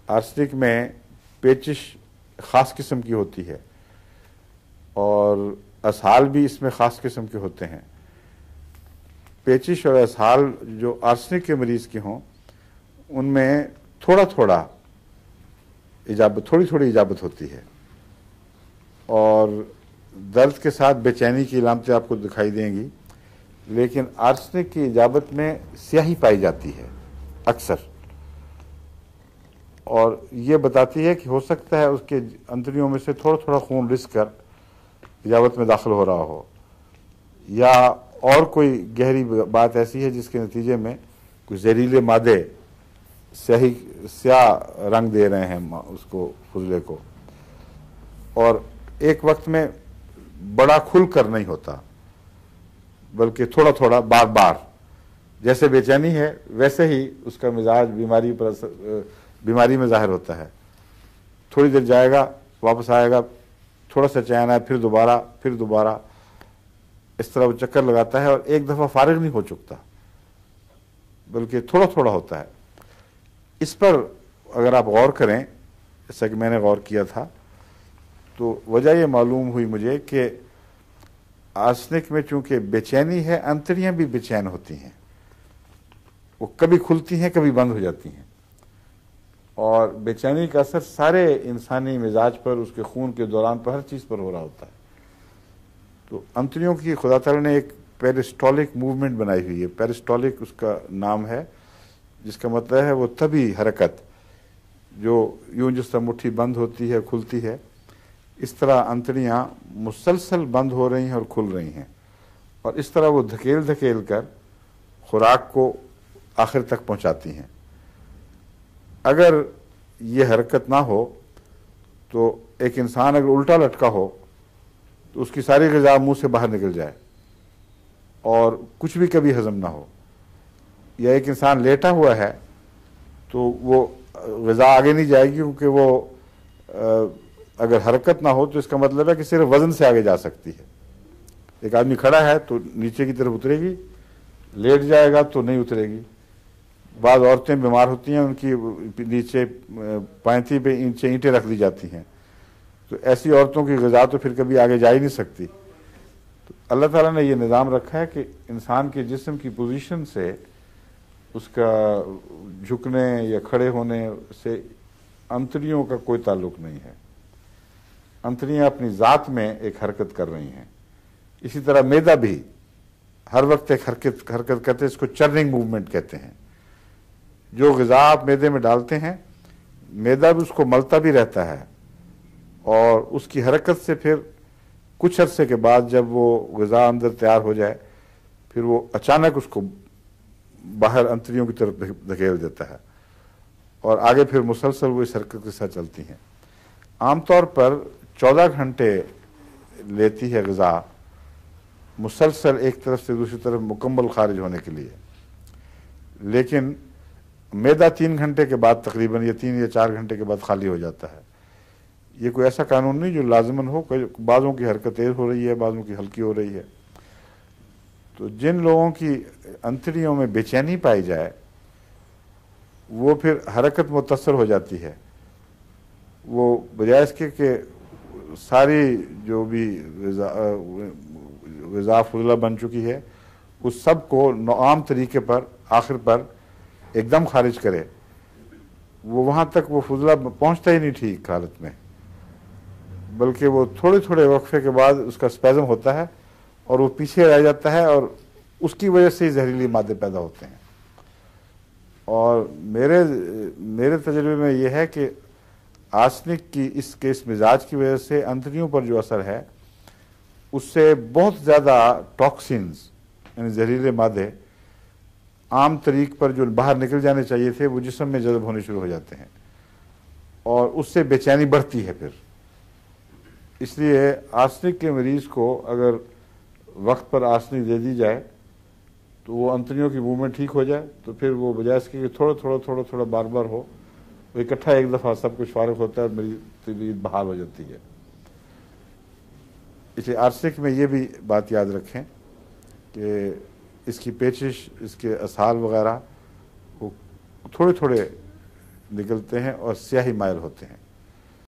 Arsenic में पेचिश ख़ास किस्म की होती है और असहाल भी इसमें ख़ास किस्म के होते हैं। पेचिश और असहाल जो आर्सेनिक के मरीज़ के हों उनमें थोड़ा थोड़ा इजाबत, थोड़ी थोड़ी इजाबत होती है और दर्द के साथ बेचैनी की अलामतें आपको दिखाई देंगी, लेकिन आर्सेनिक की इजाबत में स्याही पाई जाती है अक्सर, और ये बताती है कि हो सकता है उसके अंतड़ियों में से थोड़ा थोड़ा खून रिस कर इजाबत में दाखिल हो रहा हो, या और कोई गहरी बात ऐसी है जिसके नतीजे में कुछ जहरीले मादे स्याह रंग दे रहे हैं उसको, फुजले को, और एक वक्त में बड़ा खुल कर नहीं होता बल्कि थोड़ा थोड़ा बार बार। जैसे बेचैनी है वैसे ही उसका मिजाज बीमारी में ज़ाहिर होता है। थोड़ी देर जाएगा, वापस आएगा, थोड़ा सा चैन आए, फिर दोबारा, इस तरह वो चक्कर लगाता है और एक दफ़ा फारिग नहीं हो चुकता बल्कि थोड़ा थोड़ा होता है। इस पर अगर आप गौर करें, जैसा कि मैंने गौर किया था, तो वजह ये मालूम हुई मुझे कि आर्सेनिक में चूंकि बेचैनी है, अंतड़ियाँ भी बेचैन होती हैं, वो कभी खुलती हैं कभी बंद हो जाती हैं, और बेचैनी का असर सारे इंसानी मिजाज पर, उसके खून के दौरान पर, हर चीज़ पर हो रहा होता है। तो अंतड़ियों की खुदा ताला ने एक पेरिस्टोलिक मूवमेंट बनाई हुई है, पेरिस्टोलिक उसका नाम है, जिसका मतलब है वो तभी हरकत जो यूं जिस तरह मुट्ठी बंद होती है खुलती है, इस तरह अंतड़ियाँ मुसलसल बंद हो रही हैं और खुल रही हैं, और इस तरह वो धकेल धकेल कर खुराक को आखिर तक पहुँचाती हैं। अगर ये हरकत ना हो तो एक इंसान अगर उल्टा लटका हो तो उसकी सारी ग़िज़ा मुंह से बाहर निकल जाए और कुछ भी कभी हजम ना हो, या एक इंसान लेटा हुआ है तो वो ग़िज़ा आगे नहीं जाएगी, क्योंकि वो अगर हरकत ना हो तो इसका मतलब है कि सिर्फ वज़न से आगे जा सकती है। एक आदमी खड़ा है तो नीचे की तरफ उतरेगी, लेट जाएगा तो नहीं उतरेगी। बाद औरतें बीमार होती हैं, उनकी नीचे पैंती पे ईंटें रख दी जाती हैं, तो ऐसी औरतों की ग़िज़ा तो फिर कभी आगे जा ही नहीं सकती। तो अल्लाह ताला ने ये निज़ाम रखा है कि इंसान के जिस्म की पोजीशन से, उसका झुकने या खड़े होने से अंतड़ियों का कोई ताल्लुक़ नहीं है। अंतड़ियाँ अपनी ज़ात में एक हरकत कर रही हैं। इसी तरह मैदा भी हर वक्त एक हरकत करते हैं, इसको चर्निंग मूवमेंट कहते हैं। जो ग़िज़ा आप मैदे में डालते हैं, मैदा भी उसको मलता भी रहता है, और उसकी हरकत से फिर कुछ अरसे के बाद जब वो ग़िज़ा अंदर तैयार हो जाए, फिर वो अचानक उसको बाहर अंतड़ियों की तरफ धकेल देता है, और आगे फिर मुसलसल वो इस हरकत के साथ चलती हैं। आमतौर पर 14 घंटे लेती है ग़िज़ा मुसलसल एक तरफ से दूसरी तरफ मुकम्मल खारिज होने के लिए, लेकिन मैदा 3 घंटे के बाद तकरीबन, या 3 या 4 घंटे के बाद खाली हो जाता है। ये कोई ऐसा कानून नहीं जो लाजमन हो, बाज़ों की हरकत तेज़ हो रही है, बाज़ों की हल्की हो रही है। तो जिन लोगों की अंतड़ियों में बेचैनी पाई जाए वो फिर हरकत मुतासर हो जाती है। वो बजाय इसके कि सारी जो भी ग़िज़ा फुजला बन चुकी है उस सब को आम तरीके पर आखिर पर एकदम खारिज करे, वो वहाँ तक वो फुजला पहुँचता ही नहीं ठीक हालत में, बल्कि वो थोड़े थोड़े वक्फे के बाद उसका स्पैज़म होता है और वो पीछे रह जाता है, और उसकी वजह से ही जहरीली मादे पैदा होते हैं। और मेरे तजर्बे में ये है कि आर्सेनिक की इस मिजाज की वजह से अंतड़ियों पर जो असर है उससे बहुत ज़्यादा टॉक्सिन्स यानी जहरीले मादे आम तरीक पर जो बाहर निकल जाने चाहिए थे वो जिस्म में जज़ब होने शुरू हो जाते हैं, और उससे बेचैनी बढ़ती है फिर। इसलिए आर्सेनिक के मरीज़ को अगर वक्त पर आर्सेनिक दे दी जाए तो वो अंतड़ियों की मूवमेंट ठीक हो जाए, तो फिर वो बजाय इसके थोड़ा थोड़ा बार बार हो, वो इकट्ठा एक दफ़ा सब कुछ फारिग होता है और मेरी तबीयत बहाल हो जाती है। इसलिए आर्सेनिक में ये भी बात याद रखें कि इसकी पेचिश, इसके असहाल वगैरह वो थोड़े थोड़े نکلتے ہیں اور سیاہی مائل ہوتے ہیں.